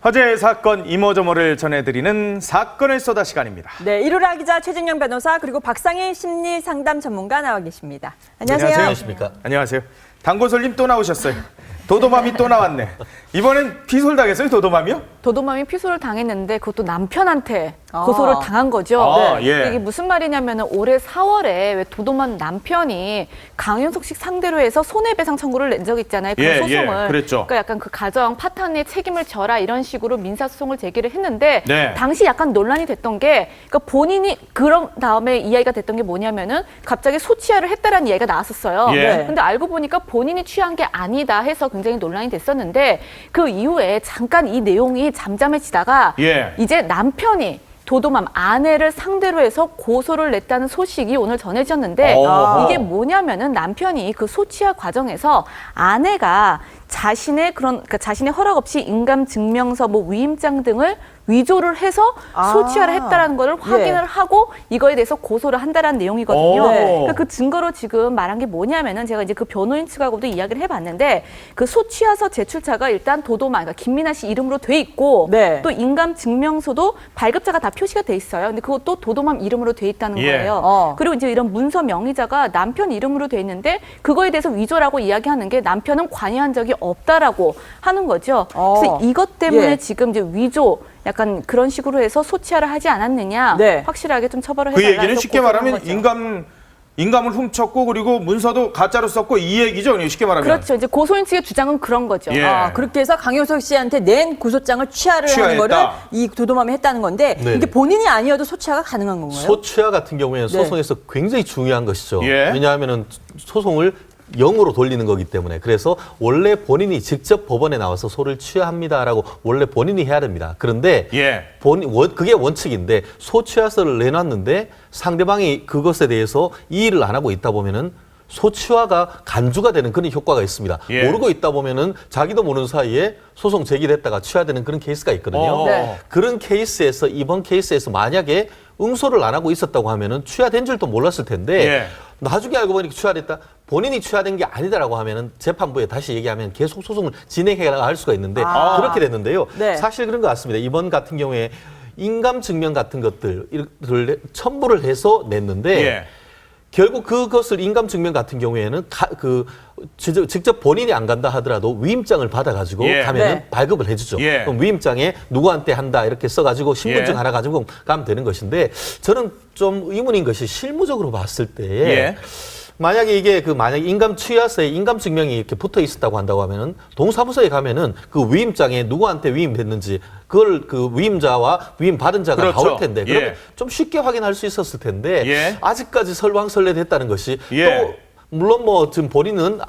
화제의 사건 이모저모를 전해드리는 사건을 쏘다 시간입니다. 네, 이루라 기자, 최진영 변호사, 그리고 박상일 심리 상담 전문가 나와 계십니다. 안녕하세요. 안녕하십니까? 안녕하세요. 당고솔님 또 나오셨어요. 도도맘이 또 나왔네. 이번엔 피솔 당했어요, 도도맘이요? 도도맘이 피소를 당했는데 그것도 남편한테 고소를 당한 거죠. 예. 이게 무슨 말이냐면 올해 4월에 왜 도도맘 남편이 강윤석 씨 상대로 해서 손해배상 청구를 낸 적이 있잖아요. 그 소송을. 그랬죠. 그러니까 약간 그 가정 파탄의 책임을 져라 이런 식으로 민사소송을 제기를 했는데 네. 당시 약간 논란이 됐던 게 그러니까 본인이 그런 다음에 이야기가 됐던 게 뭐냐면은 갑자기 소취하를 했다라는 이야기가 나왔었어요. 예. 근데 알고 보니까 본인이 취한 게 아니다 해서 굉장히 논란이 됐었는데 그 이후에 잠깐 이 내용이 잠잠해지다가 예. 이제 남편이 도도맘 아내를 상대로 해서 고소를 냈다는 소식이 오늘 전해졌는데 이게 뭐냐면은 남편이 그 소취하 과정에서 아내가 그러니까 자신의 허락 없이 인감 증명서, 위임장 등을 위조를 해서 소취하를 했다라는 거를 확인을 하고 이거에 대해서 고소를 한다라는 내용이거든요. 그러니까 그 증거로 지금 말한 게 뭐냐면은 제가 이제 그 변호인 측하고도 이야기를 해봤는데 그 소취하서 제출자가 일단 도도맘, 그러니까 김민아 씨 이름으로 돼 있고 또 인감 증명서도 발급자가 다 표시가 돼 있어요. 근데 그것도 도도맘 이름으로 돼 있다는 거예요. 그리고 이제 이런 문서 명의자가 남편 이름으로 돼 있는데 그거에 대해서 위조라고 이야기하는 게 남편은 관여한 적이 없다라고 하는 거죠. 그래서 이것 때문에 지금 이제 위조 약간 그런 식으로 해서 소취하를 하지 않았느냐 확실하게 좀 처벌을 해달라고. 그 얘기는 쉽게 말하면 인감을 훔쳤고 그리고 문서도 가짜로 썼고 이 얘기죠. 쉽게 말하면. 그렇죠. 이제 고소인 측의 주장은 그런 거죠. 그렇게 해서 강윤석 씨한테 낸 고소장을 취하를 하는 거를 이 도도맘이 했다는 건데 이게 본인이 아니어도 소취하가 가능한 건가요? 소취하 같은 경우에는 소송에서 굉장히 중요한 것이죠. 왜냐하면 소송을 0으로 돌리는 거기 때문에. 그래서 원래 본인이 직접 법원에 나와서 소를 취하합니다라고 원래 본인이 해야 됩니다. 그런데 그게 원칙인데 소취하서를 내놨는데 상대방이 그것에 대해서 이의를 안 하고 있다 보면은 소취화가 간주가 되는 그런 효과가 있습니다. 모르고 있다 보면은 자기도 모르는 사이에 소송 제기를 했다가 취하되는 그런 케이스가 있거든요. 그런 케이스에서 이번 케이스에서 만약에 응소를 안 하고 있었다고 하면은 취하된 줄도 몰랐을 텐데 나중에 알고 보니까 취하됐다. 본인이 취하된 게 아니다라고 하면은 재판부에 다시 얘기하면 계속 소송을 진행해 나갈 수가 있는데 그렇게 됐는데요. 사실 그런 것 같습니다. 이번 같은 경우에 인감 증명 같은 것들을 첨부를 해서 냈는데 결국 그것을 인감 증명 같은 경우에는 직접 본인이 안 간다 하더라도 위임장을 받아가지고 가면은 발급을 해주죠. 그럼 위임장에 누구한테 한다 이렇게 써가지고 신분증 하나 가지고 가면 되는 것인데 저는 좀 의문인 것이 실무적으로 봤을 때에 만약에 이게 만약에 인감 취하서에 인감 증명이 이렇게 붙어 있었다고 한다고 하면은 동사무소에 가면은 그 위임장에 누구한테 위임됐는지 그걸 그 위임자와 위임 받은 자가 나올 텐데 그러면 좀 쉽게 확인할 수 있었을 텐데 아직까지 설왕설래됐다는 것이 또 물론 지금 본인은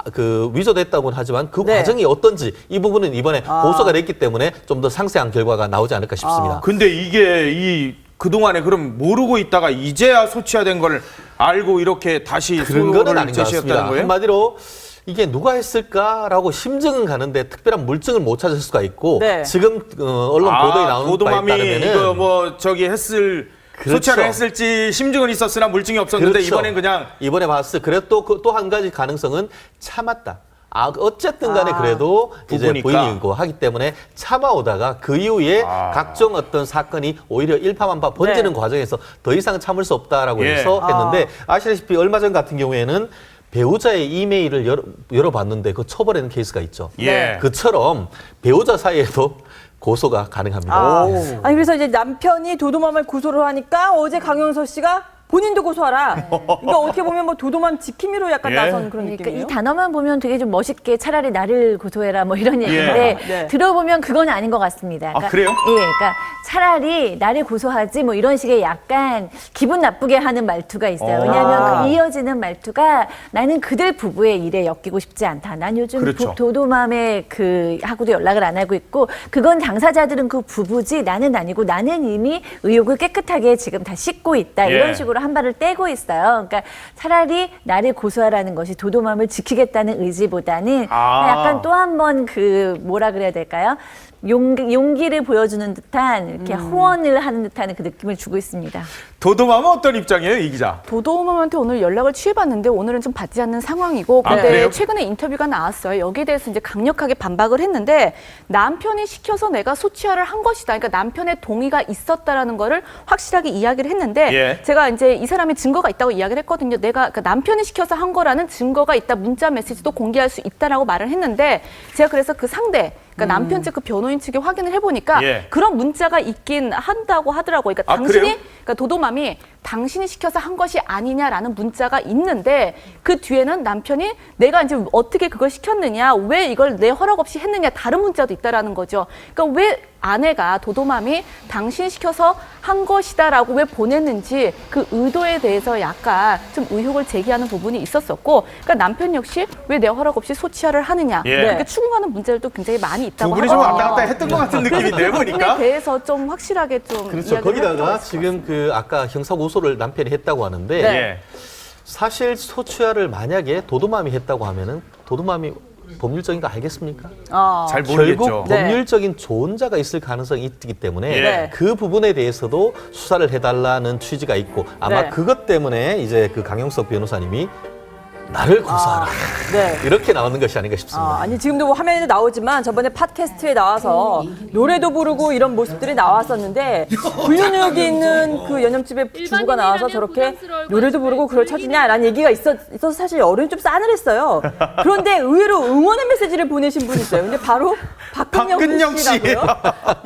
위조됐다고는 하지만 그 과정이 어떤지 이 부분은 이번에 고소가 됐기 때문에 좀 더 상세한 결과가 나오지 않을까 싶습니다. 근데 이게 그동안에 그럼 모르고 있다가 이제야 소취화된 걸 알고 이렇게 다시 그런 건 아닌 것 제시했다는 같습니다. 거예요? 한마디로 이게 누가 했을까라고 심증은 가는데 특별한 물증을 못 찾을 수가 있고 지금 언론 보도에 나오는 바에 따르면은 이거 했을 소취를 했을지 심증은 있었으나 물증이 없었는데 이번에 봤을 때 그래도 또 한 가지 가능성은 참았다. 어쨌든 간에 그래도 이제 부인이고 하기 때문에 참아오다가 그 이후에 각종 어떤 사건이 오히려 일파만파 번지는 과정에서 더 이상 참을 수 없다라고 해서 했는데 아시다시피 얼마 전 같은 경우에는 배우자의 이메일을 열어봤는데 그 처벌하는 케이스가 있죠. 그처럼 배우자 사이에도 고소가 가능합니다. 아니 그래서 이제 남편이 도도맘을 고소를 하니까 어제 강윤석 씨가 본인도 고소하라. 그러니까 어떻게 보면 도도맘 지킴이로 약간 나선 그런 느낌이에요. 이 단어만 보면 되게 좀 멋있게 차라리 나를 고소해라 이런 얘기인데 들어보면 그건 아닌 것 같습니다. 그러니까, 그래요? 그러니까 차라리 나를 고소하지 이런 식의 약간 기분 나쁘게 하는 말투가 있어요. 왜냐하면 그 이어지는 말투가 나는 그들 부부의 일에 엮이고 싶지 않다. 난 요즘 도도맘의 하고도 연락을 안 하고 있고 그건 당사자들은 그 부부지 나는 아니고 나는 이미 의혹을 깨끗하게 지금 다 씻고 있다. 이런 식으로 한 발을 떼고 있어요. 그러니까 차라리 나를 고소하라는 것이 도도맘을 지키겠다는 의지보다는 약간 또 한 번 뭐라 그래야 될까요? 용기를 보여주는 듯한 이렇게 호언을 하는 듯한 그 느낌을 주고 있습니다. 도도맘은 어떤 입장이에요, 이 기자? 도도맘한테 오늘 연락을 취해봤는데 오늘은 좀 받지 않는 상황이고 아, 근데 그래요? 최근에 인터뷰가 나왔어요. 여기에 대해서 이제 강력하게 반박을 했는데 남편이 시켜서 내가 소취하를 한 것이다. 그러니까 남편의 동의가 있었다라는 거를 확실하게 이야기를 했는데 예. 제가 이제 이 사람의 증거가 있다고 이야기를 했거든요. 내가 그러니까 남편이 시켜서 한 거라는 증거가 있다. 문자 메시지도 공개할 수 있다라고 말을 했는데 제가 그래서 그 상대 그러니까 남편 측 그 변호인 측에 확인을 해보니까 예. 그런 문자가 있긴 한다고 하더라고요. 그러니까 아, 당신이 그래요? 그러니까 도도맘이 당신이 시켜서 한 것이 아니냐라는 문자가 있는데 그 뒤에는 남편이 내가 이제 어떻게 그걸 시켰느냐, 왜 이걸 내 허락 없이 했느냐 다른 문자도 있다라는 거죠. 그러니까 왜 아내가 도도맘이 당신이 시켜서 한 것이다라고 왜 보냈는지 그 의도에 대해서 약간 좀 의혹을 제기하는 부분이 있었었고, 그러니까 남편 역시 왜 내 허락 없이 소취하를 하느냐, 예. 그러니까 추궁하는 문제들도 굉장히 많이 두 있다고 분이 좀 하거든요. 왔다 갔다 했던 것 같은 그래서 느낌인데 그 부분에 보니까. 대해서 좀 확실하게 좀 그렇죠. 이야기를 거기다가 해보도록 하겠습니다. 지금 그 아까 형사 고소를 남편이 했다고 하는데 네. 예. 사실 소취하를 만약에 도도맘이 했다고 하면은 도도맘이 법률적인 거 알겠습니까? 잘 모르겠죠. 결국 네. 법률적인 조언자가 있을 가능성이 있기 때문에 예. 그 부분에 대해서도 수사를 해달라는 취지가 있고 아마 네. 그것 때문에 이제 그 강용석 변호사님이 나를 고소하라 네. 이렇게 나오는 것이 아닌가 싶습니다. 아니 지금도 화면에 나오지만 저번에 팟캐스트에 나와서 노래도 부르고 이런 모습들이 나왔었는데 불륜의혹이 있는 그 연염집의 주부가 나와서 저렇게 노래도 부르고 그럴 처지냐라는 얘기가 있어서 사실 어른이 좀 싸늘했어요. 그런데 의외로 응원의 메시지를 보내신 분이 있어요. 근데 바로 박근영 박근영 씨. 씨라고요.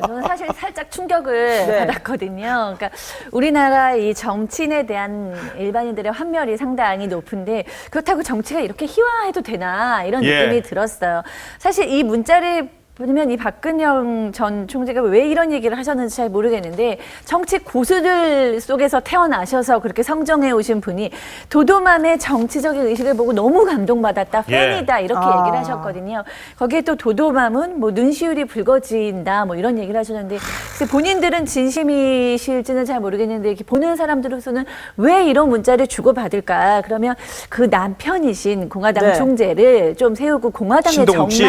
저는 사실 살짝 충격을 네. 받았거든요. 그러니까 우리나라 이 정치인에 대한 일반인들의 환멸이 상당히 높은데 그렇다고 정치가 이렇게 희화해도 되나 이런 예. 느낌이 들었어요. 사실 이 문자를 보면 이 박근영 전 총재가 왜 이런 얘기를 하셨는지 잘 모르겠는데 정치 고수들 속에서 태어나셔서 그렇게 성정해 오신 분이 도도맘의 정치적인 의식을 보고 너무 감동받았다, 예. 팬이다 이렇게 얘기를 하셨거든요. 거기에 또 도도맘은 뭐 눈시울이 붉어진다 뭐 이런 얘기를 하셨는데 글쎄 본인들은 진심이실지는 잘 모르겠는데 이렇게 보는 사람들로서는 왜 이런 문자를 주고받을까? 그러면 그 남편이신 공화당 네. 총재를 좀 세우고 공화당의 신동욱 씨.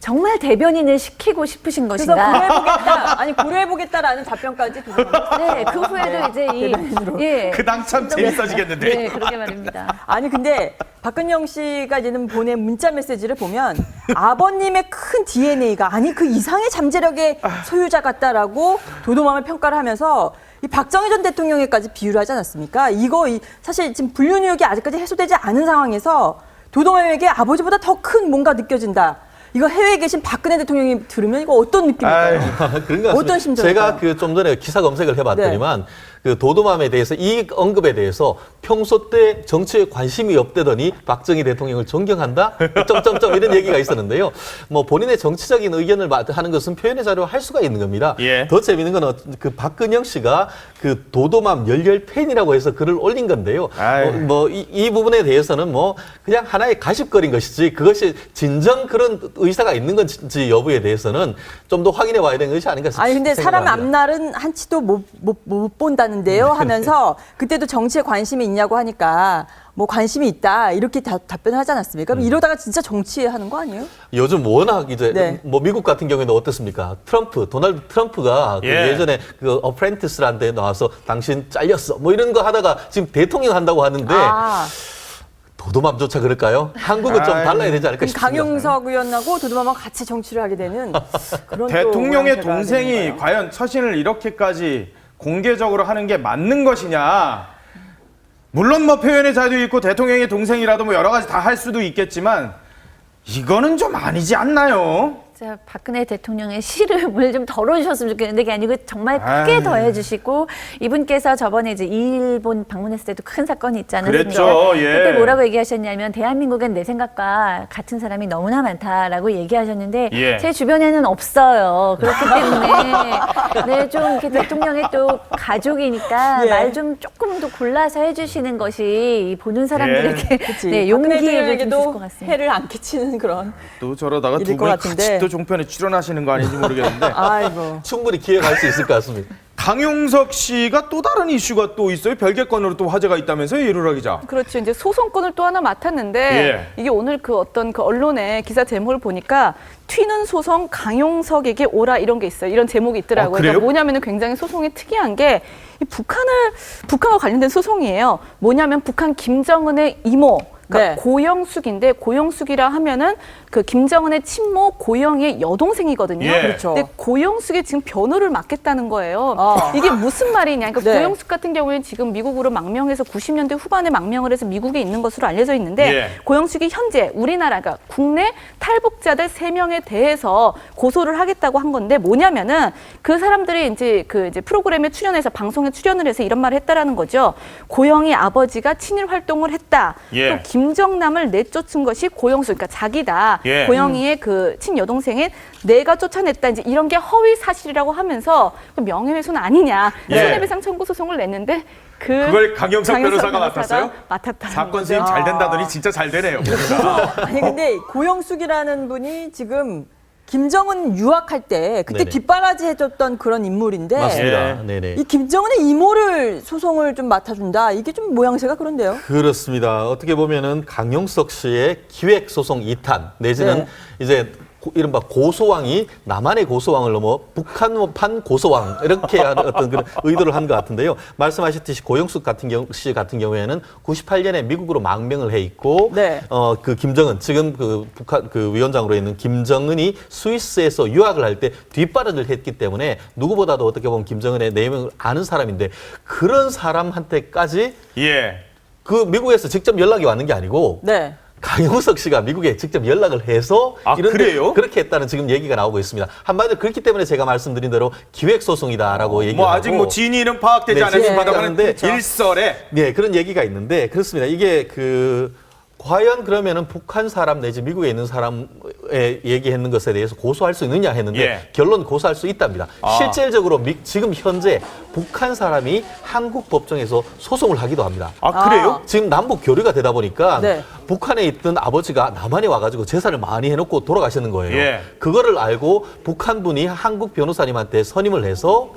정말 대변인을 시키고 싶으신 그래서 것인가? 고려해보겠다. 아니 고려해보겠다라는 답변까지 도도맘. 네, 그 후에도 이제 그 당 참 재밌어지겠는데. 네, 그러게 말입니다. 아니 근데 박근영 씨가 이제는 보낸 문자 메시지를 보면 아버님의 큰 DNA가 아니 그 이상의 잠재력의 소유자 같다라고 도도맘을 평가를 하면서 이 박정희 전 대통령에까지 비유를 하지 않았습니까? 사실 지금 불륜 의혹이 아직까지 해소되지 않은 상황에서 도도맘에게 아버지보다 더 큰 뭔가 느껴진다. 이거 해외에 계신 박근혜 대통령이 들으면 이거 어떤 느낌일까요? 그런 것 같습니다. 어떤 심정일까요? 제가 그 좀 전에 기사 검색을 해봤더니만 그 도도맘에 대해서 이 언급에 대해서 평소 때 정치에 관심이 없대더니 박정희 대통령을 존경한다? 점점점 이런 얘기가 있었는데요. 뭐 본인의 정치적인 의견을 하는 것은 표현의 자료로 할 수가 있는 겁니다. 예. 더 재밌는 건 그 박근영 씨가 그 도도맘 열렬 팬이라고 해서 글을 올린 건데요. 이 부분에 대해서는 뭐 그냥 하나의 가십거리인 것이지 그것이 진정 그런 의사가 있는 건지 여부에 대해서는 좀 더 확인해 봐야 되는 것이 아닌가 싶습니다. 아니 근데 사람 앞날은 한치도 못 본다는데요 하면서 그때도 정치에 관심이 있냐고 하니까 뭐 관심이 있다 이렇게 답변을 하지 않았습니까? 그럼 이러다가 진짜 정치하는 거 아니에요? 요즘 워낙 이제 네. 뭐 미국 같은 경우에는 어떻습니까? 도널드 트럼프가 그 예. 예전에 그 어프렌티스라는 데 나와서 당신 잘렸어 뭐 이런 거 하다가 지금 대통령 한다고 하는데 도도맘조차 그럴까요? 한국은 좀 달라야 되지 않을까 그럼 싶습니다. 강용석 의원하고 도도맘하고 같이 정치를 하게 되는 그런 또 대통령의 모양새가 동생이 되는 거예요. 과연 처신을 이렇게까지 공개적으로 하는 게 맞는 것이냐. 물론 뭐 표현의 자유도 있고 대통령의 동생이라도 뭐 여러 가지 다 할 수도 있겠지만 이거는 좀 아니지 않나요? 진짜 박근혜 대통령의 시름을 좀 덜어주셨으면 좋겠는데 그게 아니고 정말 크게 아유. 더해주시고 이분께서 저번에 이제 일본 방문했을 때도 큰 사건이 있지 않았습니까? 그랬죠, 예. 그때 뭐라고 얘기하셨냐면 대한민국엔 내 생각과 같은 사람이 너무나 많다라고 얘기하셨는데 예. 제 주변에는 없어요. 그렇기 때문에 네, 좀 이렇게 대통령의 또 가족이니까 예. 말 좀 조금 더 골라서 해주시는 것이 보는 사람들에게 그치. 네, 박근혜 용기를 좀 주실 대통령에게도 것 같습니다. 해를 안 끼치는 그런 또 저러다가 일일 두 것 분이 같은데. 같이 또 종편에 출연하시는 거 아닌지 모르겠는데 아이고 충분히 기획할 수 있을 것 같습니다. 강용석 씨가 또 다른 이슈가 또 있어요. 별개 건으로 또 화제가 있다면서요, 이루라 기자. 그렇죠. 이제 소송권을 또 하나 맡았는데 예. 이게 오늘 그 어떤 그 언론의 기사 제목을 보니까 튀는 소송 강용석에게 오라 이런 게 있어요. 이런 제목이 있더라고요. 그래요? 그러니까 뭐냐면은 굉장히 소송이 특이한 게 이 북한과 관련된 소송이에요. 뭐냐면 북한 김정은의 이모 그러니까 네. 고영숙인데 고영숙이라 하면은 그 김정은의 친모 고영의 여동생이거든요. 예. 그렇죠. 근데 고영숙이 지금 변호를 맡겠다는 거예요. 아. 이게 무슨 말이냐? 그러니까 네. 고영숙 같은 경우에는 지금 미국으로 망명해서 90년대 후반에 망명을 해서 미국에 있는 것으로 알려져 있는데 예. 고영숙이 현재 우리나라 그러니까 국내 탈북자들 3명에 대해서 고소를 하겠다고 한 건데 뭐냐면은 그 사람들이 이제 프로그램에 출연해서 방송에 출연을 해서 이런 말을 했다라는 거죠. 고영이 아버지가 친일 활동을 했다. 예. 또 김정남을 내쫓은 것이 고영숙, 그러니까 자기다. 예. 고영이의 그 친여동생인 내가 쫓아냈다. 이제 이런 게 허위 사실이라고 하면서 그 명예훼손 아니냐. 예. 손해배상 청구 소송을 냈는데 그걸 강용석 변호사가 맡았어요? 맡았다는 사건 거죠. 수임 잘 된다더니 진짜 잘 되네요. 아니 근데 고영숙이라는 분이 지금 김정은 유학할 때 그때 네네. 뒷바라지 해줬던 그런 인물인데 맞습니다. 예. 네네. 이 김정은의 이모를 소송을 좀 맡아준다. 이게 좀 모양새가 그런데요. 그렇습니다. 어떻게 보면은 강용석 씨의 기획소송 2탄 내지는 네. 이제 이른바 고소왕이 남한의 고소왕을 넘어 북한판 고소왕 이렇게 하는 어떤 그런 의도를 한 것 같은데요. 말씀하셨듯이 고영숙 씨 같은 경우에는 98년에 미국으로 망명을 해 있고 네. 그 김정은 지금 그 북한 그 위원장으로 있는 김정은이 스위스에서 유학을 할 때 뒷바라지를 했기 때문에 누구보다도 어떻게 보면 김정은의 내용을 아는 사람인데 그런 사람한테까지 예. 그 미국에서 직접 연락이 왔는 게 아니고 네. 강용석 씨가 미국에 직접 연락을 해서 아, 그래요? 그렇게 했다는 지금 얘기가 나오고 있습니다. 한마디로 그렇기 때문에 제가 말씀드린 대로 기획소송이다라고 얘기를 뭐 하고 아직 뭐 진위는 파악되지 네, 않았습니다만 네, 일설에 네, 그런 얘기가 있는데 그렇습니다. 이게 과연 그러면은 북한 사람 내지 미국에 있는 사람의 얘기했는 것에 대해서 고소할 수 있느냐 했는데 예. 결론 고소할 수 있답니다. 아. 실질적으로 지금 현재 북한 사람이 한국 법정에서 소송을 하기도 합니다. 아 그래요? 지금 남북 교류가 되다 보니까 네. 북한에 있던 아버지가 남한에 와가지고 재산을 많이 해놓고 돌아가시는 거예요. 예. 그거를 알고 북한 분이 한국 변호사님한테 선임을 해서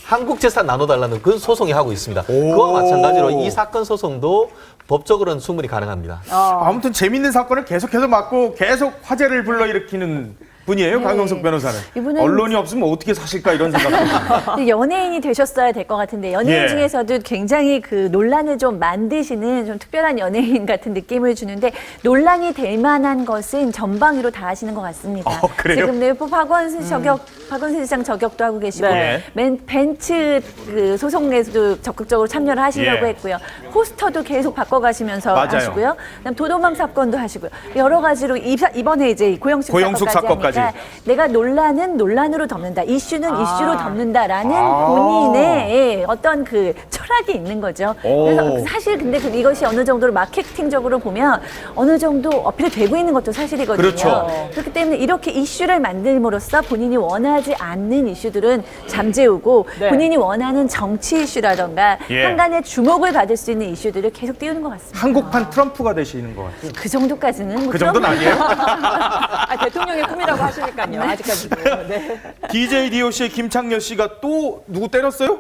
한국 재산 나눠달라는 그 소송이 하고 있습니다. 그와 마찬가지로 이 사건 소송도 법적으로는 충분히 가능합니다. 아무튼 재밌는 사건을 계속해서 맡고 계속 화제를 불러일으키는 분이에요, 강용석 변호사는. 이분은 언론이 없으면 어떻게 사실까 이런 생각도. 근데 연예인이 되셨어야 될 것 같은데 연예인 예. 중에서도 굉장히 그 논란을 좀 만드시는 좀 특별한 연예인 같은 느낌을 주는데 논란이 될 만한 것은 전방위로 다 하시는 것 같습니다. 그래요? 지금 네, 박원순 시장 저격도 하고 계시고 네. 벤츠 그 소송에서도 적극적으로 참여를 하시려고 예. 했고요. 포스터도 계속 바꿔가시면서 맞아요. 하시고요. 그다음 도도맘 사건도 하시고요. 여러 가지로 이번에 이제 고영숙 사건까지 하니까 내가 논란은 논란으로 덮는다. 이슈는 이슈로 덮는다라는 본인의 어떤 그 철학이 있는 거죠. 그래서 사실 근데 이것이 어느 정도로 마케팅적으로 보면 어느 정도 어필이 되고 있는 것도 사실이거든요. 그렇죠. 그렇기 때문에 이렇게 이슈를 만들므로써 본인이 원하지 않는 이슈들은 잠재우고 네. 본인이 원하는 정치 이슈라던가 예. 한간의 주목을 받을 수 있는 이슈들을 계속 띄우는 것 같습니다. 한국판 트럼프가 되시는 것 같아요. 그 정도까지는 뭐 그 정도는 아니에요? 아, 대통령의 꿈이라고 하시니까요. 아직까지도. 네. DJ DOC의 김창렬 씨가 또 누구 때렸어요?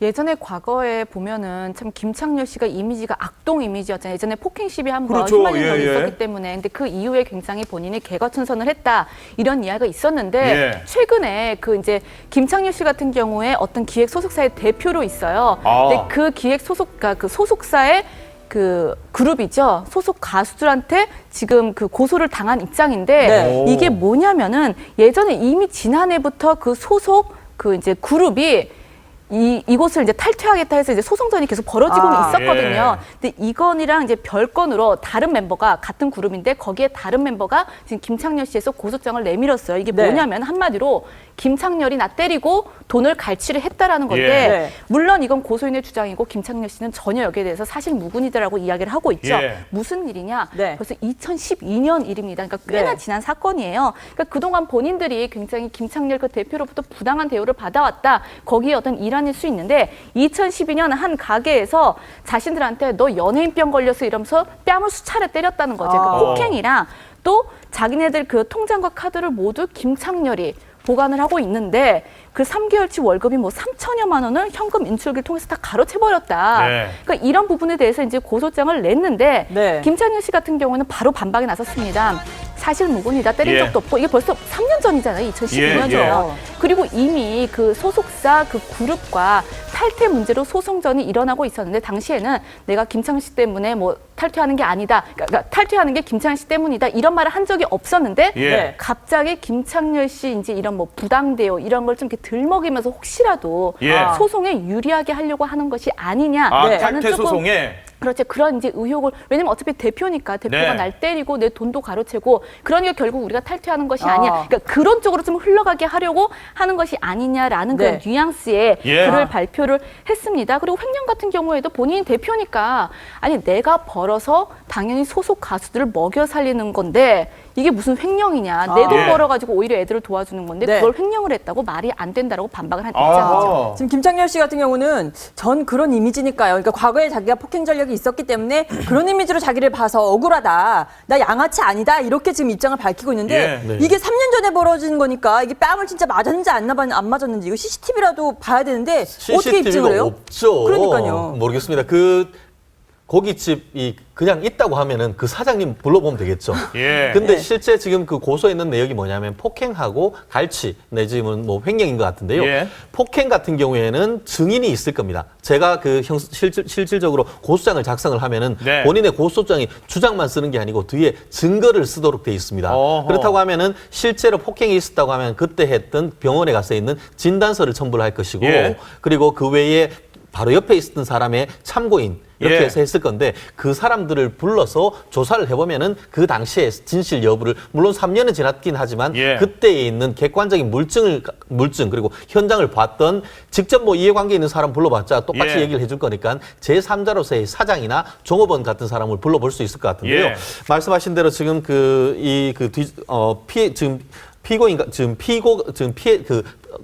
예전에 과거에 보면은 참 김창렬 씨가 이미지가 악동 이미지였잖아요. 예전에 폭행 시비 한번 그렇죠. 휘말린 적이 예, 예. 있었기 때문에. 근데 그 이후에 굉장히 본인이 개과천선을 했다. 이런 이야기가 있었는데 예. 최근에 그 이제 김창렬 씨 같은 경우에 어떤 기획 소속사의 대표로 있어요. 아. 근데 그 기획 소속가 그 소속사의 그 그룹이죠. 소속 가수들한테 지금 그 고소를 당한 입장인데 네. 이게 뭐냐면은 예전에 이미 지난해부터 그 소속 그 이제 그룹이 이곳을 이제 탈퇴하겠다 해서 이제 소송전이 계속 벌어지고는 있었거든요. 근데 이건이랑 이제 별건으로 다른 멤버가 같은 그룹인데 거기에 다른 멤버가 지금 김창렬 씨에서 고소장을 내밀었어요. 이게 네. 뭐냐면 한마디로 김창렬이 나 때리고 돈을 갈취를 했다라는 건데 예. 물론 이건 고소인의 주장이고 김창렬 씨는 전혀 여기에 대해서 사실 무근이다라고 이야기를 하고 있죠. 예. 무슨 일이냐? 네. 벌써 2012년 일입니다. 그러니까 꽤나 네. 지난 사건이에요. 그러니까 그동안 본인들이 굉장히 김창렬 그 대표로부터 부당한 대우를 받아왔다. 거기에 어떤 일환일 수 있는데 2012년 한 가게에서 자신들한테 너 연예인병 걸려서 이러면서 뺨을 수차례 때렸다는 거죠. 그 폭행이랑 또 자기네들 그 통장과 카드를 모두 김창렬이 보관을 하고 있는데 그 3개월치 월급이 뭐 3천여만 원을 현금 인출기를 통해서 다 가로채버렸다. 네. 그러니까 이런 부분에 대해서 이제 고소장을 냈는데 네. 김창렬 씨 같은 경우는 바로 반박에 나섰습니다. 사실 무근이다. 때린 예. 적도 없고 이게 벌써 3년 전이잖아요. 2019년이요. 예. 그리고 이미 그 소속사 그 그룹과 탈퇴 문제로 소송전이 일어나고 있었는데 당시에는 내가 김창렬 씨 때문에 뭐 탈퇴하는 게 아니다. 그러니까 탈퇴하는 게 김창렬 씨 때문이다. 이런 말을 한 적이 없었는데 예. 갑자기 김창렬 씨 이제 이런 뭐 부당대요 이런 걸 좀 이렇게 들먹이면서 혹시라도 예. 소송에 유리하게 하려고 하는 것이 아니냐. 아, 네. 탈퇴 소송에. 그렇죠. 그런 이제 의혹을 왜냐면 어차피 대표니까 대표가 네. 날 때리고 내 돈도 가로채고 그러니까 결국 우리가 탈퇴하는 것이 아. 아니야. 그러니까 그런 쪽으로 좀 흘러가게 하려고 하는 것이 아니냐라는 네. 그런 뉘앙스의 예. 글을 발표를 했습니다. 그리고 횡령 같은 경우에도 본인이 대표니까 아니 내가 벌어서 당연히 소속 가수들을 먹여 살리는 건데 이게 무슨 횡령이냐. 내 돈 예. 벌어가지고 오히려 애들을 도와주는 건데 네. 그걸 횡령을 했다고 말이 안 된다라고 반박을 한 아. 입장이죠. 지금 김창렬 씨 같은 경우는 전 그런 이미지니까요. 그러니까 과거에 자기가 폭행 전력이 있었기 때문에 그런 이미지로 자기를 봐서 억울하다. 나 양아치 아니다. 이렇게 지금 입장을 밝히고 있는데 예. 네. 이게 3년 전에 벌어진 거니까 이게 뺨을 진짜 맞았는지 안 맞았는지 이거 CCTV라도 봐야 되는데 어떻게 입증을 CCTV가 해요? 없죠. 그러니까요. 모르겠습니다. 그 고깃집이 그냥 있다고 하면은 그 사장님 불러보면 되겠죠. 예. 근데 네. 실제 지금 그 고소했는 내역이 뭐냐면 폭행하고 갈취 내지는 뭐 횡령인 것 같은데요. 예. 폭행 같은 경우에는 증인이 있을 겁니다. 제가 그 실질적으로 고소장을 작성을 하면은 네. 본인의 고소장이 주장만 쓰는 게 아니고 뒤에 증거를 쓰도록 돼 있습니다. 어허. 그렇다고 하면은 실제로 폭행이 있었다고 하면 그때 했던 병원에 가서 있는 진단서를 첨부를 할 것이고 예. 그리고 그 외에 바로 옆에 있었던 사람의 참고인 이렇게 예. 해서 했을 건데 그 사람들을 불러서 조사를 해보면은 그 당시에 진실 여부를 물론 3년은 지났긴 하지만 예. 그때에 있는 객관적인 물증 그리고 현장을 봤던 직접 뭐 이해관계 있는 사람 불러봤자 똑같이 예. 얘기를 해줄 거니까 제3자로서의 사장이나 종업원 같은 사람을 불러볼 수 있을 것 같은데요. 예. 말씀하신 대로 지금 피해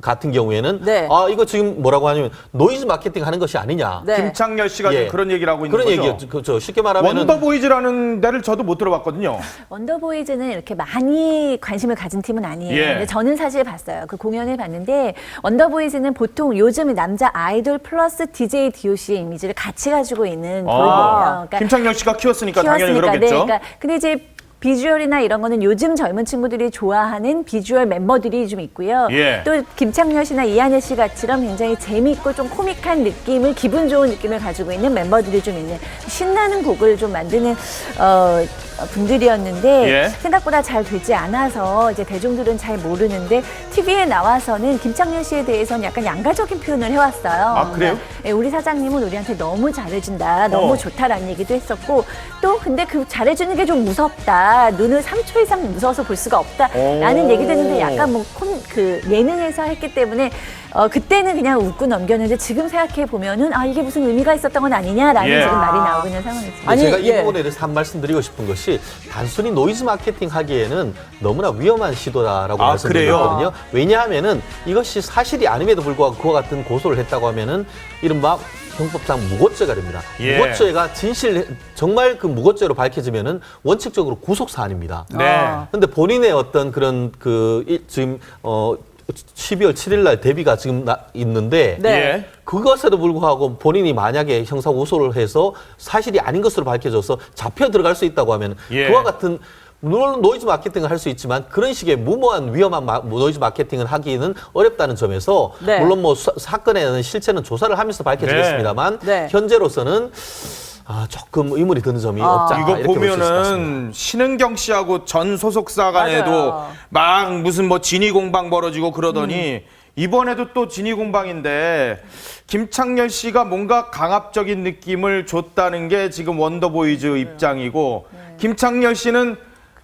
같은 경우에는 네. 아 이거 지금 뭐라고 하냐면 노이즈 마케팅 하는 것이 아니냐. 네. 김창렬 씨가 지금 예. 그런 얘기를 하고 있는 그런 거죠. 얘기였죠. 그렇죠. 쉽게 말하면 원더보이즈라는 데를 저도 못 들어봤거든요. 원더보이즈는 이렇게 많이 관심을 가진 팀은 아니에요. 예. 근데 저는 사실 봤어요. 그 공연을 봤는데 원더보이즈는 보통 요즘 남자 아이돌 플러스 DJ DOC의 이미지를 같이 가지고 있는 보이예요. 그러니까 김창렬 씨가 키웠으니까 당연히 키웠으니까, 그러겠죠. 네, 그러니까 근데 이제 비주얼이나 이런 거는 요즘 젊은 친구들이 좋아하는 비주얼 멤버들이 좀 있고요. 예. 또 김창렬 씨나 이하늘 씨 같이럼 굉장히 재미있고 좀 코믹한 느낌을 기분 좋은 느낌을 가지고 있는 멤버들이 좀 있는 신나는 곡을 좀 만드는 분들이었는데 예. 생각보다 잘 되지 않아서 이제 대중들은 잘 모르는데 TV에 나와서는 김창렬 씨에 대해서는 약간 양가적인 표현을 해왔어요. 아, 그래요? 그러니까 우리 사장님은 우리한테 너무 잘해준다, 너무 좋다라는 얘기도 했었고 또 근데 그 잘해주는 게 좀 무섭다, 눈을 3초 이상 무서워서 볼 수가 없다라는 오. 얘기도 했는데 약간 뭐 그 예능에서 했기 때문에 그때는 그냥 웃고 넘겼는데 지금 생각해 보면은 아 이게 무슨 의미가 있었던 건 아니냐라는 예. 지금 말이 나오고 있는 상황이죠. 아니, 제가 이 예. 부분에 대해서 한 말씀 드리고 싶은 것이 단순히 노이즈 마케팅 하기에는 너무나 위험한 시도다라고 아, 말씀드렸거든요. 왜냐하면은 이것이 사실이 아님에도 불구하고 그와 같은 고소를 했다고 하면은 이른바 형법상 무고죄가 됩니다. 예. 무고죄가 정말 그 무고죄로 밝혀지면은 원칙적으로 구속 사안입니다. 네. 근데 본인의 어떤 그런 지금 12월 7일 날 데뷔가 지금 있는데 네. 예. 그것에도 불구하고 본인이 만약에 형사 고소를 해서 사실이 아닌 것으로 밝혀져서 잡혀 들어갈 수 있다고 하면 예. 그와 같은 물론 노이즈 마케팅을 할 수 있지만 그런 식의 무모한 위험한 노이즈 마케팅을 하기는 어렵다는 점에서 네. 물론 뭐 사건에는 실체는 조사를 하면서 밝혀지겠습니다만 네. 현재로서는 조금 의문이 드는 점이 없지 않나 이거 이렇게 볼 수 있을 것 같습니다. 보면은 신은경 씨하고 전 소속사 간에도 맞아요. 막 무슨 뭐 진위 공방 벌어지고 그러더니 이번에도 또 진위 공방인데 김창렬 씨가 뭔가 강압적인 느낌을 줬다는 게 지금 원더보이즈 입장이고 김창렬 씨는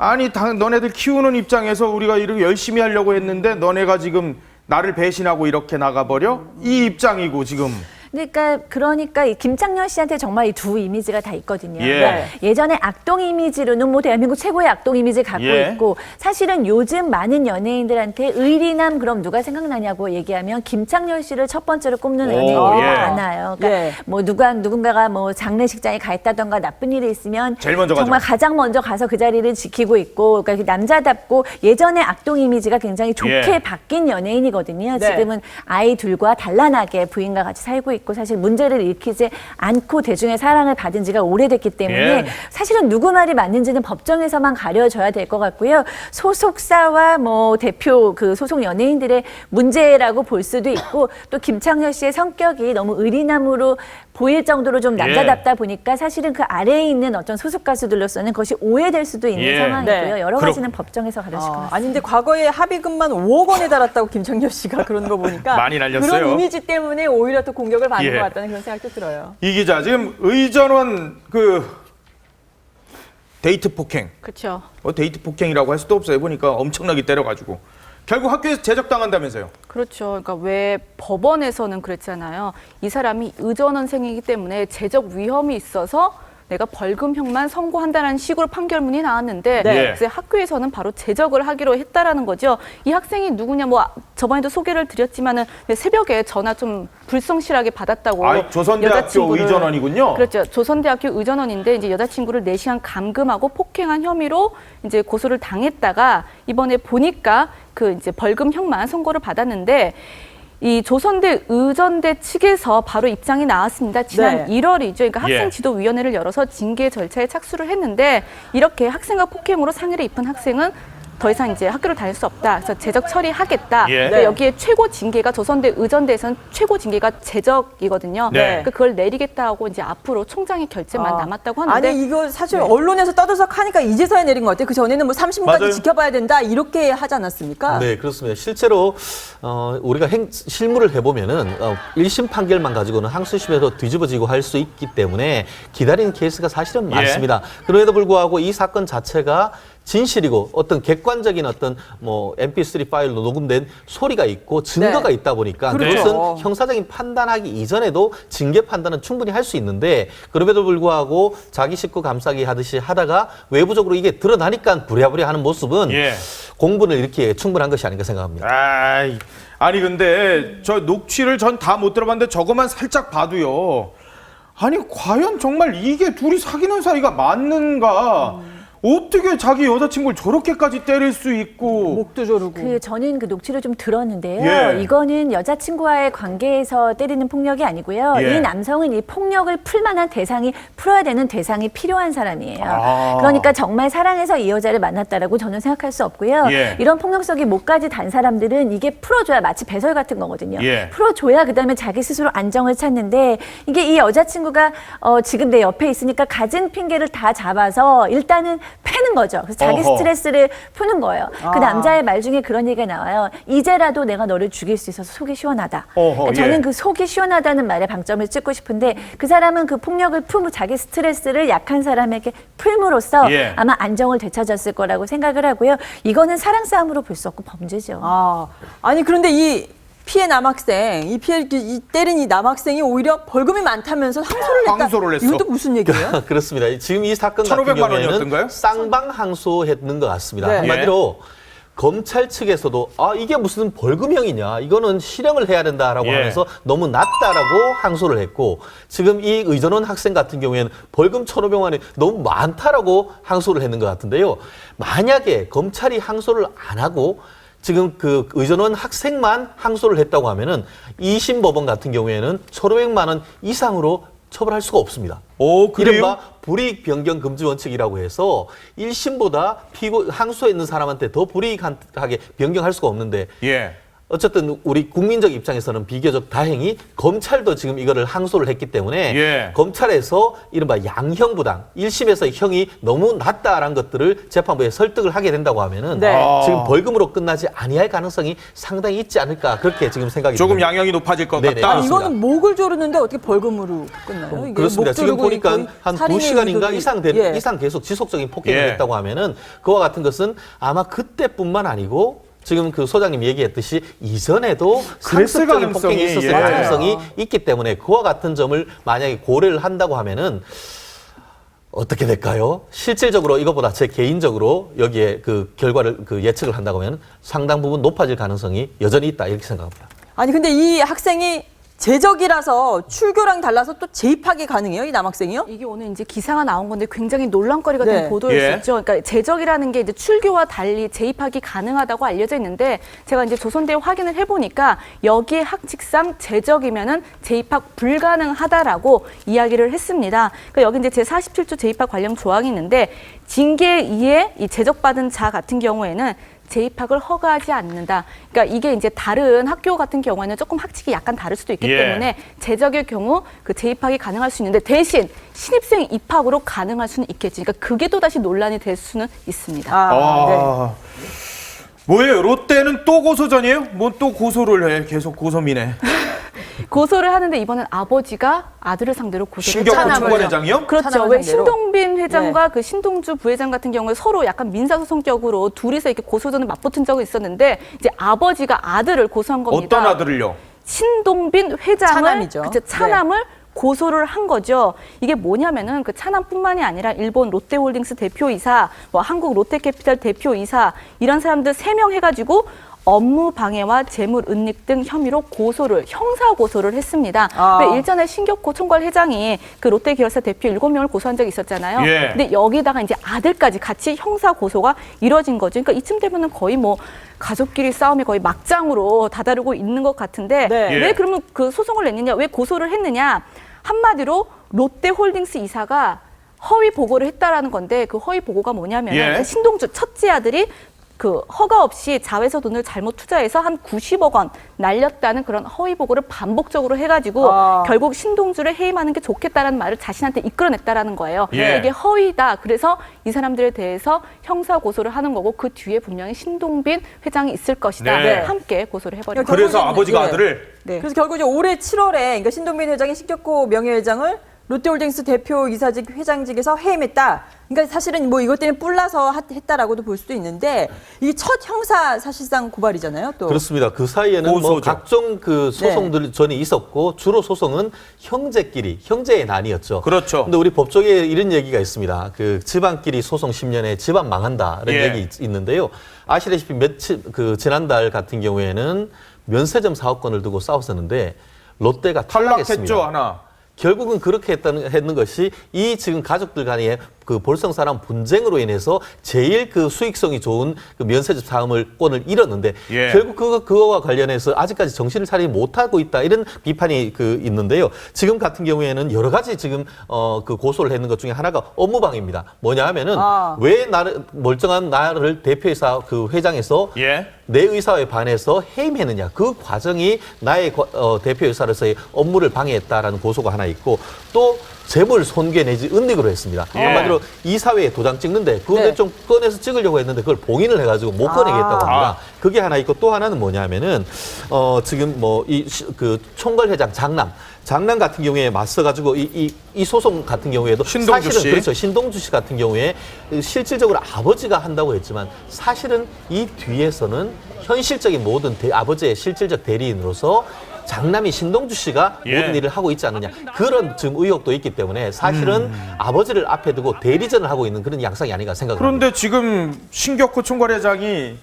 아니 너네들 키우는 입장에서 우리가 이렇게 열심히 하려고 했는데 너네가 지금 나를 배신하고 이렇게 나가버려? 이 입장이고 지금 그러니까 이 김창렬 씨한테 정말 이 두 이미지가 다 있거든요. 예. 그러니까 예전에 악동 이미지로는 뭐 대한민국 최고의 악동 이미지 갖고 예. 있고 사실은 요즘 많은 연예인들한테 의리남 그럼 누가 생각나냐고 얘기하면 김창렬 씨를 첫 번째로 꼽는 오, 연예인들이 예. 많아요. 그러니까 예. 뭐 누군가가 뭐 장례식장에 가 있다던가 나쁜 일이 있으면 제일 먼저 정말 가죠. 가장 먼저 가서 그 자리를 지키고 있고 그러니까 남자답고 예전에 악동 이미지가 굉장히 좋게 예. 바뀐 연예인이거든요. 네. 지금은 아이 둘과 단란하게 부인과 같이 살고 있고 사실 문제를 일으키지 않고 대중의 사랑을 받은 지가 오래됐기 때문에 예. 사실은 누구 말이 맞는지는 법정에서만 가려져야 될 것 같고요. 소속사와 뭐 대표 그 소속 연예인들의 문제라고 볼 수도 있고 또 김창렬 씨의 성격이 너무 의리남으로 보일 정도로 좀 남자답다 보니까 사실은 그 아래에 있는 어떤 소속 가수들로서는 그것이 오해될 수도 있는 예. 상황이고요. 네. 여러 가지는 법정에서 가려질 것 같습니다. 아니 근데 과거에 합의금만 5억 원에 달았다고 김창렬 씨가 그러는 거 보니까 많이 날렸어요. 그런 이미지 때문에 오히려 또 공격을 받는 예. 것 같다는 그런 생각도 들어요. 이 기자 지금 의전원 그 데이트 폭행, 그렇죠. 데이트 폭행이라고 할 수도 없어요. 보니까 엄청나게 때려가지고 결국 학교에서 제적당한다면서요. 그렇죠. 그러니까 왜 법원에서는 그랬잖아요. 이 사람이 의전원생이기 때문에 제적 위험이 있어서 내가 벌금형만 선고한다는 식으로 판결문이 나왔는데 네. 이제 학교에서는 바로 제적을 하기로 했다라는 거죠. 이 학생이 누구냐 뭐 저번에도 소개를 드렸지만은 새벽에 전화 좀 불성실하게 받았다고. 조선대학교 여자친구를. 의전원이군요. 그렇죠. 조선대학교 의전원인데 이제 여자친구를 4시간 감금하고 폭행한 혐의로 이제 고소를 당했다가 이번에 보니까 그 이제 벌금형만 선고를 받았는데 이 조선대 의전대 측에서 바로 입장이 나왔습니다. 지난 네. 1월이죠. 그러니까 예. 학생지도위원회를 열어서 징계 절차에 착수를 했는데 이렇게 학생과 폭행으로 상해를 입은 학생은 더 이상 이제 학교를 다닐 수 없다. 그래서 제적 처리하겠다. 예. 그러니까 여기에 최고 징계가 조선대 의전대에서는 최고 징계가 제적이거든요. 네. 그러니까 그걸 내리겠다 하고 이제 앞으로 총장의 결재만 남았다고 하는데 아니 이거 사실 언론에서 떠들썩하니까 이제서야 내린 것 같아요. 그 전에는 뭐 30분까지 맞아요. 지켜봐야 된다 이렇게 하지 않았습니까? 네, 그렇습니다. 실제로 우리가 실무를 해보면은 1심 판결만 가지고는 항소심에서 뒤집어지고 할 수 있기 때문에 기다리는 케이스가 사실은 예. 많습니다. 그럼에도 불구하고 이 사건 자체가 진실이고 어떤 객관적인 어떤 뭐 MP3 파일로 녹음된 소리가 있고 증거가 네. 있다 보니까 그렇죠. 그것은 형사적인 판단하기 이전에도 징계 판단은 충분히 할 수 있는데 그럼에도 불구하고 자기 식구 감싸기 하듯이 하다가 외부적으로 이게 드러나니까 부랴부랴 하는 모습은 예. 공분을 일으키기에 충분한 것이 아닌가 생각합니다. 아니 근데 저 녹취를 전 다 못 들어봤는데 저거만 살짝 봐도요. 아니 과연 정말 이게 둘이 사귀는 사이가 맞는가? 어떻게 자기 여자친구를 저렇게까지 때릴 수 있고. 목도 조르고. 저는 그 녹취를 좀 들었는데요. 예. 이거는 여자친구와의 관계에서 때리는 폭력이 아니고요. 예. 이 남성은 이 폭력을 풀 만한 대상이, 풀어야 되는 대상이 필요한 사람이에요. 아. 그러니까 정말 사랑해서 이 여자를 만났다라고 저는 생각할 수 없고요. 예. 이런 폭력성이 목까지 단 사람들은 이게 풀어줘야 마치 배설 같은 거거든요. 예. 풀어줘야 그다음에 자기 스스로 안정을 찾는데 이게 이 여자친구가 지금 내 옆에 있으니까 가진 핑계를 다 잡아서 일단은 패는 거죠. 그래서 자기 어허. 스트레스를 푸는 거예요. 아. 그 남자의 말 중에 그런 얘기가 나와요. 이제라도 내가 너를 죽일 수 있어서 속이 시원하다. 어허, 그러니까 저는 예. 그 속이 시원하다는 말에 방점을 찍고 싶은데 그 사람은 그 폭력을 풀고 자기 스트레스를 약한 사람에게 풀므로써 예. 아마 안정을 되찾았을 거라고 생각을 하고요. 이거는 사랑 싸움으로 볼 수 없고 범죄죠. 아니 그런데 이 피해 남학생, 이 때린 이 남학생이 오히려 벌금이 많다면서 항소를 했다. 항소를 했어. 이것도 무슨 얘기예요? 그렇습니다. 지금 이 사건 같은 1,500만 경우에는 원이었던가요? 쌍방 항소했는 것 같습니다. 네. 한마디로 검찰 측에서도 이게 무슨 벌금형이냐, 이거는 실형을 해야 된다라고 예. 하면서 너무 낮다라고 항소를 했고 지금 이 의전원 학생 같은 경우에는 벌금 1,500만 원이 너무 많다라고 항소를 했는 것 같은데요. 만약에 검찰이 항소를 안 하고 지금 그 의전원 학생만 항소를 했다고 하면은 2심 법원 같은 경우에는 1,500만 원 이상으로 처벌할 수가 없습니다. 오, 그래요? 이른바 불이익 변경 금지 원칙이라고 해서 1심보다 항소에 있는 사람한테 더 불이익하게 변경할 수가 없는데 예. 어쨌든 우리 국민적 입장에서는 비교적 다행히 검찰도 지금 이거를 항소를 했기 때문에 예. 검찰에서 이른바 양형부당 1심에서 형이 너무 낮다라는 것들을 재판부에 설득을 하게 된다고 하면은 네. 지금 벌금으로 끝나지 아니할 가능성이 상당히 있지 않을까 그렇게 지금 생각이 조금 듭니다. 양형이 높아질 것 네네. 같다. 아니, 이거는 목을 조르는데 어떻게 벌금으로 끝나요? 이게 그렇습니다. 목 지금 조르고 보니까 거의 한 살인의 2시간인가 의도로- 이상 계속 지속적인 폭행을 예. 했다고 하면은 그와 같은 것은 아마 그때뿐만 아니고 지금 그 소장님 얘기했듯이 이전에도 그랬을 상습적인 폭행이 있었을 예. 가능성이 있기 때문에 그와 같은 점을 만약에 고려를 한다고 하면은 어떻게 될까요? 실질적으로 이것보다 제 개인적으로 여기에 그 결과를 그 예측을 한다고 하면 상당 부분 높아질 가능성이 여전히 있다 이렇게 생각합니다. 아니 근데 이 학생이 재적이라서 출교랑 달라서 또 재입학이 가능해요? 이 남학생이요? 이게 오늘 이제 기사가 나온 건데 굉장히 논란거리가 된 네. 보도였었죠. 그러니까 재적이라는 게 이제 출교와 달리 재입학이 가능하다고 알려져 있는데 제가 이제 조선대에 확인을 해보니까 여기에 학칙상 재적이면은 재입학 불가능하다라고 이야기를 했습니다. 그러니까 여기 이제 제47조 재입학 관련 조항이 있는데 징계에 의해 이 재적받은 자 같은 경우에는 재입학을 허가하지 않는다. 그러니까 이게 이제 다른 학교 같은 경우에는 조금 학칙이 약간 다를 수도 있기 예. 때문에 재적일 경우 그 재입학이 가능할 수 있는데 대신 신입생 입학으로 가능할 수는 있겠지. 그러니까 그게 또 다시 논란이 될 수는 있습니다. 아, 뭐예요? 롯데는 또 고소전이에요? 뭐 또 고소를 해? 계속 고소미네. 고소를 하는데 이번엔 아버지가 아들을 상대로 고소를 신격호 했잖아요. 총괄회장이요? 그렇죠. 찬양을 왜 상대로. 신동빈 회장과 그 신동주 부회장 같은 경우에 서로 약간 민사소송격으로 둘이서 이렇게 고소전을 맞붙은 적이 있었는데 이제 아버지가 아들을 고소한 겁니다. 어떤 아들을요? 신동빈 회장을 차남이죠. 그쵸, 차남을 고소를 한 거죠. 이게 뭐냐면은 그 차남뿐만이 아니라 일본 롯데홀딩스 대표이사, 뭐 한국 롯데캐피탈 대표이사 이런 사람들 3명 해가지고 업무 방해와 재물 은닉 등 혐의로 형사 고소를 했습니다. 왜 일전에 신격호 총괄 회장이 그 롯데 계열사 대표 7명을 고소한 적이 있었잖아요. 예. 근데 여기다가 이제 아들까지 같이 형사 고소가 이뤄진 거죠. 그러니까 이쯤 되면은 거의 뭐 가족끼리 싸움이 거의 막장으로 다다르고 있는 것 같은데 네. 왜 그러면 그 소송을 냈느냐, 왜 고소를 했느냐? 한마디로 롯데홀딩스 이사가 허위 보고를 했다라는 건데 그 허위 보고가 뭐냐면 예. 신동주 첫째 아들이 그 허가 없이 자회사 돈을 잘못 투자해서 한 90억 원 날렸다는 그런 허위 보고를 반복적으로 해가지고 결국 신동주를 해임하는 게 좋겠다라는 말을 자신한테 이끌어냈다라는 거예요. 예. 이게 허위다. 그래서 이 사람들에 대해서 형사 고소를 하는 거고 그 뒤에 분명히 신동빈 회장이 있을 것이다. 네. 함께 고소를 해버린 거예요. 그래서 결국에는, 아버지가 예. 아들을 네. 그래서 결국 이제 올해 7월에 그러니까 신동빈 회장이 신격호 명예회장을 롯데홀딩스 대표 이사직 회장직에서 해임했다. 그러니까 사실은 뭐 이것 때문에 뿔나서 했다라고도 볼 수도 있는데 이게 첫 형사 사실상 고발이잖아요. 또 그렇습니다. 그 사이에는 뭐 고소죠. 각종 그 소송들 전이 있었고 주로 소송은 형제끼리 형제의 난이었죠. 그렇죠. 근데 우리 법조계에 이런 얘기가 있습니다. 그 집안끼리 소송 10년에 집안 망한다는 예. 얘기 있는데요. 아시다시피 지난달 같은 경우에는 면세점 사업권을 두고 싸웠었는데 롯데가 탈락했습니다. 탈락했죠 하나. 결국은 그렇게 했는 것이 이 지금 가족들 간의 그 볼성사랑 분쟁으로 인해서 제일 그 수익성이 좋은 그 면세점 사업권을 잃었는데 예. 결국 그거와 관련해서 아직까지 정신을 차리지 못하고 있다 이런 비판이 그 있는데요. 지금 같은 경우에는 여러 가지 지금 그 고소를 했는 것 중에 하나가 업무방해입니다. 뭐냐 하면은 왜 나를 멀쩡한 나를 대표이사 그 회장에서 예. 내 의사에 반해서 해임했느냐 그 과정이 나의 대표이사로서의 업무를 방해했다라는 고소가 하나 있고 또 재물 손괴 내지 은닉으로 했습니다. 예. 한마디로 이사회에 도장 찍는데 그걸 네. 좀 꺼내서 찍으려고 했는데 그걸 봉인을 해가지고 못 꺼내겠다고 합니다. 그게 하나 있고 또 하나는 뭐냐면은 지금 뭐 그 총괄회장 장남 같은 경우에 맞서가지고 이 소송 같은 경우에도 신동주 사실은 씨. 그렇죠. 신동주 씨 같은 경우에 실질적으로 아버지가 한다고 했지만 사실은 이 뒤에서는 현실적인 모든 아버지의 실질적 대리인으로서 장남이 신동주 씨가 예. 모든 일을 하고 있지 않느냐 그런 지금 의혹도 있기 때문에 사실은 아버지를 앞에 두고 대리전을 하고 있는 그런 양상이 아닌가 생각합니다. 그런데 지금 신격호 총괄회장이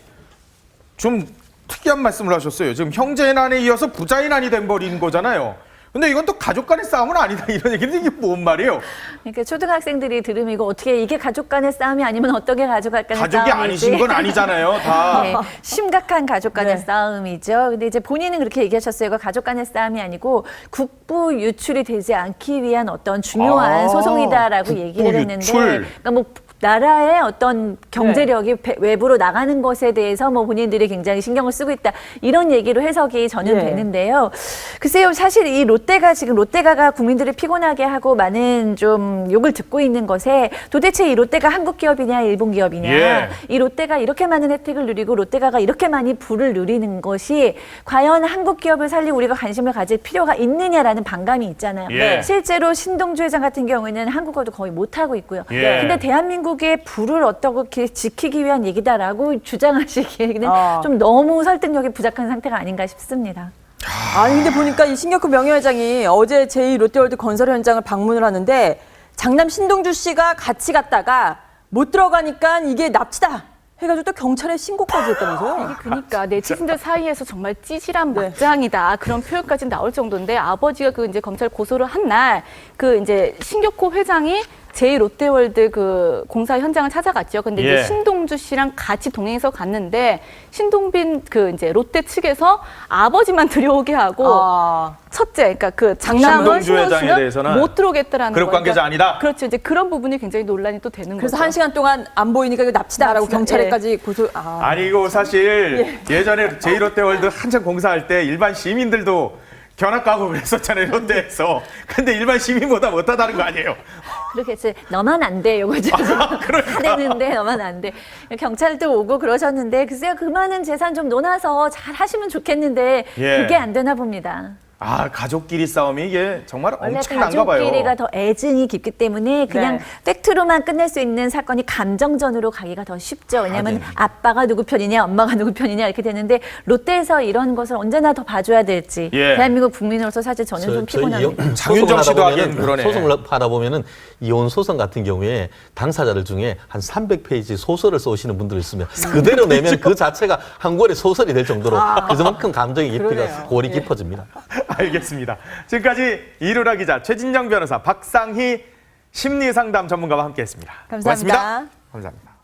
좀 특이한 말씀을 하셨어요. 지금 형제난에 이어서 부자인난이 돼버린 거잖아요. 근데 이건 또 가족 간의 싸움은 아니다 이런 얘기는 이게 뭔 말이에요? 그러니까 초등학생들이 들으면 이거 어떻게 이게 가족 간의 싸움이 아니면 어떻게 가족 간의 싸움이지? 가족이 아니신 건 아니잖아요. 다. 네, 심각한 가족 간의 네. 싸움이죠. 근데 이제 본인은 그렇게 얘기하셨어요. 이거 가족 간의 싸움이 아니고 국부 유출이 되지 않기 위한 어떤 중요한 소송이다라고 국부 얘기를 했는데, 유출. 그러니까 뭐 나라의 어떤 경제력이 외부로 나가는 것에 대해서 뭐 본인들이 굉장히 신경을 쓰고 있다 이런 얘기로 해석이 저는 네. 되는데요. 글쎄요, 사실 이 롯데가 지금 롯데가가 국민들을 피곤하게 하고 많은 좀 욕을 듣고 있는 것에 도대체 이 롯데가 한국 기업이냐 일본 기업이냐 예. 이 롯데가 이렇게 많은 혜택을 누리고 롯데가가 이렇게 많이 부를 누리는 것이 과연 한국 기업을 살리고 우리가 관심을 가질 필요가 있느냐라는 반감이 있잖아요. 예. 실제로 신동주 회장 같은 경우에는 한국어도 거의 못하고 있고요. 예. 근데 대한민국의 부를 어떻게 지키기 위한 얘기다라고 주장하시기에는 좀 너무 설득력이 부족한 상태가 아닌가 싶습니다. 아니 근데 보니까 이 신격훈 명예회장이 어제 제2롯데월드 건설 현장을 방문을 하는데 장남 신동주 씨가 같이 갔다가 못 들어가니까 이게 납치다 해가지고 또 경찰에 신고까지 했다면서요? 그러니까 네티즌들 사이에서 정말 찌질한 막장이다 그런 표현까지 나올 정도인데 아버지가 그 이제 검찰 고소를 한 날 그 이제 신격호 회장이 제2롯데월드 그 공사 현장을 찾아갔죠. 근데 예. 이제 신동주 씨랑 같이 동행해서 갔는데 신동빈 그 이제 롯데 측에서 아버지만 들여오게 하고 첫째, 그러니까 그 장남을 신동주 회장에 대해서는 못 들어오겠다라는 그룹 거예요. 관계자 아니다. 그렇죠. 이제 그런 부분이 굉장히 논란이 또 되는 그래서 거죠. 1시간 동안 안 보이니까 이거 납치다라고 납치다, 경찰에까지 고소. 아니 이거 사실 예전에 제1롯데월드 한참 공사할 때 일반 시민들도 견학 가고 그랬었잖아요, 롯데에서. 근데 일반 시민보다 못하다는 거 아니에요? 그렇게 해서 너만 안 돼, 요거 좀 하려는데 너만 안 돼. 경찰도 오고 그러셨는데 글쎄요, 그 많은 재산 좀 논아서 잘 하시면 좋겠는데 예. 그게 안 되나 봅니다. 아, 가족끼리 싸움이 이게 정말 원래 엄청난가 봐요. 가족끼리가 더 애증이 깊기 때문에 그냥 팩트로만 끝낼 수 있는 사건이 감정전으로 가기가 더 쉽죠. 왜냐하면 아빠가 누구 편이냐 엄마가 누구 편이냐 이렇게 되는데 롯데에서 이런 것을 언제나 더 봐줘야 될지 대한민국 국민으로서 사실 저는 좀 피곤합니다. 장윤정 씨도 하긴 그러네. 소송을 하다 보면은 이혼 소송 같은 경우에 당사자들 중에 한 300페이지 소설을 써오시는 분들이 있으면 그대로 내면 그 자체가 한 권의 소설이 될 정도로 그만큼 감정의 깊이가 골이 깊어집니다. 알겠습니다. 지금까지 이루라 기자, 최진영 변호사, 박상희 심리상담 전문가와 함께했습니다. 감사합니다. 고맙습니다. 감사합니다.